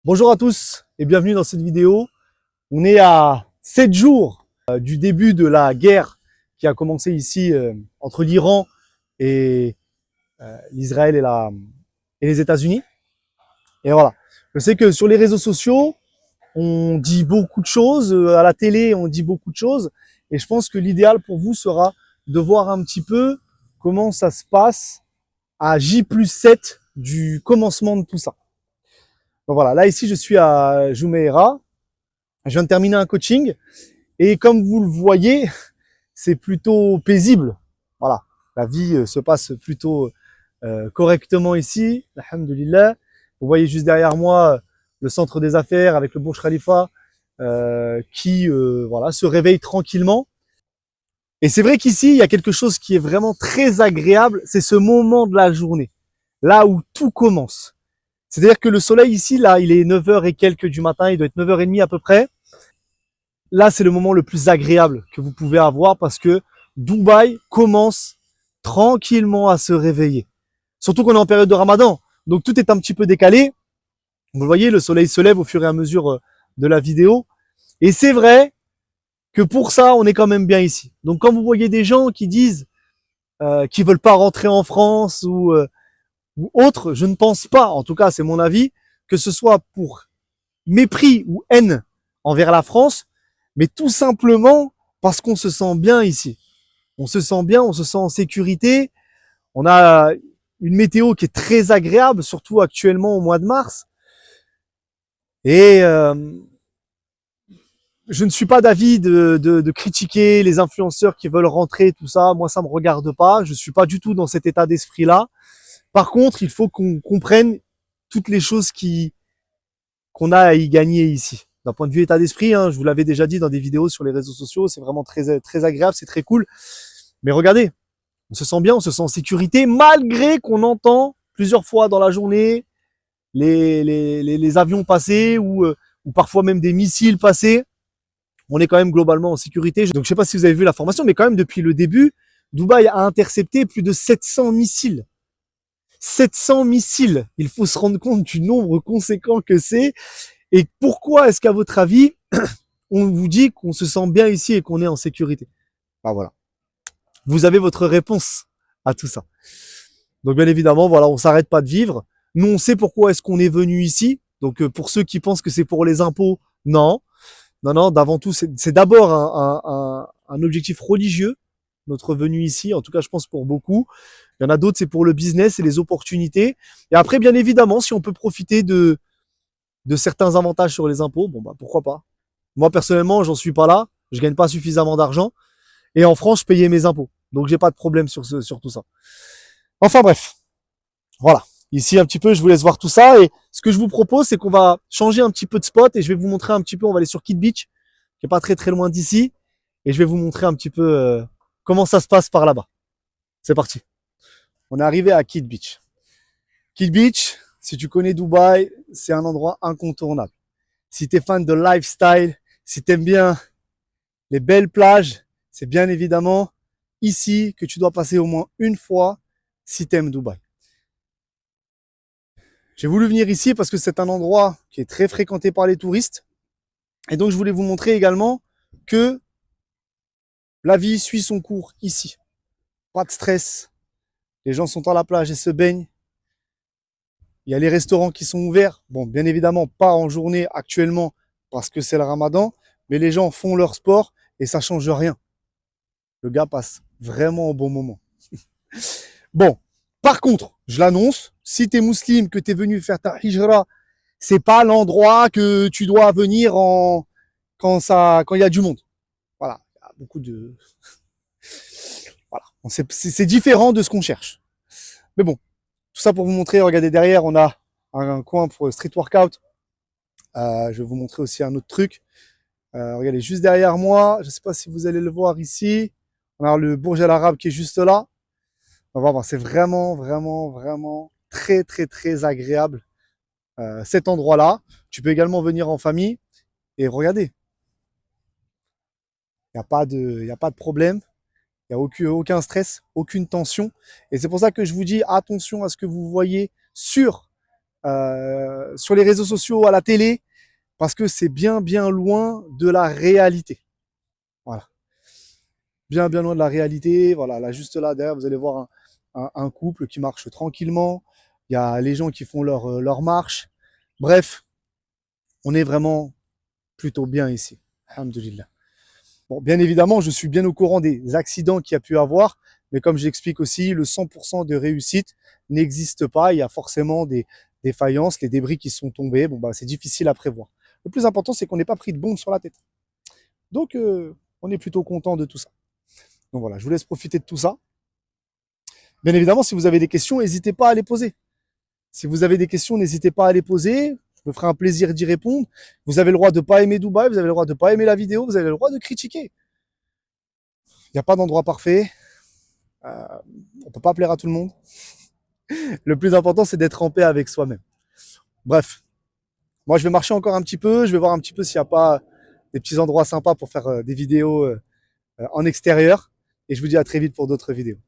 Bonjour à tous et bienvenue dans cette vidéo. On est à 7 jours du début de la guerre qui a commencé ici entre l'Iran et l'Israël et les États-Unis. Et voilà, je sais que sur les réseaux sociaux, on dit beaucoup de choses, à la télé, on dit beaucoup de choses. Et je pense que l'idéal pour vous sera de voir un petit peu comment ça se passe à J+7 du commencement de tout ça. Donc voilà, là ici je suis à Jumeirah. Je viens de terminer un coaching et comme vous le voyez, c'est plutôt paisible. Voilà, la vie se passe plutôt correctement ici, alhamdoulilah. Vous voyez juste derrière moi le centre des affaires avec le Burj Khalifa qui voilà, se réveille tranquillement. Et c'est vrai qu'ici, il y a quelque chose qui est vraiment très agréable, c'est ce moment de la journée, là où tout commence. C'est-à-dire que le soleil ici, là, il est 9h et quelques du matin, il doit être 9h30 à peu près. Là, c'est le moment le plus agréable que vous pouvez avoir parce que Dubaï commence tranquillement à se réveiller. Surtout qu'on est en période de Ramadan. Donc tout est un petit peu décalé. Vous le voyez, le soleil se lève au fur et à mesure de la vidéo. Et c'est vrai que pour ça, on est quand même bien ici. Donc quand vous voyez des gens qui disent qu'ils veulent pas rentrer en France ou autre, je ne pense pas, en tout cas c'est mon avis, que ce soit pour mépris ou haine envers la France, mais tout simplement parce qu'on se sent bien ici. On se sent bien, on se sent en sécurité. On a une météo qui est très agréable, surtout actuellement au mois de mars. Et je ne suis pas d'avis de critiquer les influenceurs qui veulent rentrer, tout ça. Moi, ça me regarde pas. Je suis pas du tout dans cet état d'esprit-là. Par contre, il faut qu'on comprenne toutes les choses qu'on a à y gagner ici. D'un point de vue état d'esprit, hein, je vous l'avais déjà dit dans des vidéos sur les réseaux sociaux, c'est vraiment très agréable, c'est très cool. Mais regardez, on se sent bien, on se sent en sécurité, malgré qu'on entend plusieurs fois dans la journée les avions passer ou parfois même des missiles passer. On est quand même globalement en sécurité. Donc je sais pas si vous avez vu la formation, mais quand même depuis le début, Dubaï a intercepté plus de 700 missiles. 700 missiles. Il faut se rendre compte du nombre conséquent que c'est. Et pourquoi est-ce qu'à votre avis, on vous dit qu'on se sent bien ici et qu'on est en sécurité? Ah voilà. Vous avez votre réponse à tout ça. Donc bien évidemment, voilà, on s'arrête pas de vivre. Nous, on sait pourquoi est-ce qu'on est venu ici. Donc pour ceux qui pensent que c'est pour les impôts, non. Non, non, d'avant tout, c'est d'abord un objectif religieux, notre venue ici, en tout cas je pense pour beaucoup. Il y en a d'autres, c'est pour le business et les opportunités. Et après, bien évidemment, si on peut profiter de certains avantages sur les impôts, bon bah pourquoi pas. Moi personnellement, j'en suis pas là, je gagne pas suffisamment d'argent. Et en France, je payais mes impôts. Donc j'ai pas de problème sur tout ça. Enfin bref, voilà. Ici un petit peu, je vous laisse voir tout ça. Et ce que je vous propose, c'est qu'on va changer un petit peu de spot et je vais vous montrer un petit peu, on va aller sur Kid Beach, qui est pas très loin d'ici. Et je vais vous montrer un petit peu comment ça se passe par là-bas. C'est parti. On est arrivé à Kid Beach. Kid Beach, si tu connais Dubaï, c'est un endroit incontournable. Si tu es fan de lifestyle, si tu aimes bien les belles plages, c'est bien évidemment ici que tu dois passer au moins une fois si tu aimes Dubaï. J'ai voulu venir ici parce que c'est un endroit qui est très fréquenté par les touristes. Et donc, je voulais vous montrer également que la vie suit son cours ici. Pas de stress. Les gens sont à la plage et se baignent. Il y a les restaurants qui sont ouverts. Bon, bien évidemment, pas en journée actuellement parce que c'est le ramadan, mais les gens font leur sport et ça change rien. Le gars passe vraiment au bon moment. Bon, par contre, je l'annonce, si tu es musulman, que tu es venu faire ta hijra, c'est pas l'endroit que tu dois venir quand il y a du monde. Voilà, il y a beaucoup de voilà, c'est différent de ce qu'on cherche. Mais bon, tout ça pour vous montrer, regardez derrière, on a un coin pour street workout. Je vais vous montrer aussi un autre truc. Regardez juste derrière moi, je ne sais pas si vous allez le voir ici. On a le Burj Al Arab qui est juste là. On va voir, c'est vraiment très agréable cet endroit-là. Tu peux également venir en famille et regardez. Il y a pas de problème. Il n'y a aucun stress, aucune tension. Et c'est pour ça que je vous dis attention à ce que vous voyez sur sur les réseaux sociaux, à la télé, parce que c'est bien, bien loin de la réalité. Voilà. Bien, bien loin de la réalité. Voilà, là, juste là, derrière, vous allez voir un couple qui marche tranquillement. Il y a les gens qui font leur marche. Bref, on est vraiment plutôt bien ici. Alhamdulillah. Bon, bien évidemment, je suis bien au courant des accidents qu'il y a pu avoir, mais comme j'explique aussi, le 100% de réussite n'existe pas. Il y a forcément des faillances, les débris qui sont tombés. Bon, bah, c'est difficile à prévoir. Le plus important, c'est qu'on n'ait pas pris de bombe sur la tête. Donc, on est plutôt content de tout ça. Donc voilà, je vous laisse profiter de tout ça. Bien évidemment, si vous avez des questions, n'hésitez pas à les poser. Si vous avez des questions, n'hésitez pas à les poser. Je me ferai un plaisir d'y répondre. Vous avez le droit de ne pas aimer Dubaï, vous avez le droit de ne pas aimer la vidéo, vous avez le droit de critiquer. Il n'y a pas d'endroit parfait. On peut pas plaire à tout le monde. Le plus important, c'est d'être en paix avec soi-même. Bref, moi, je vais marcher encore un petit peu. Je vais voir un petit peu s'il n'y a pas des petits endroits sympas pour faire des vidéos en extérieur. Et je vous dis à très vite pour d'autres vidéos.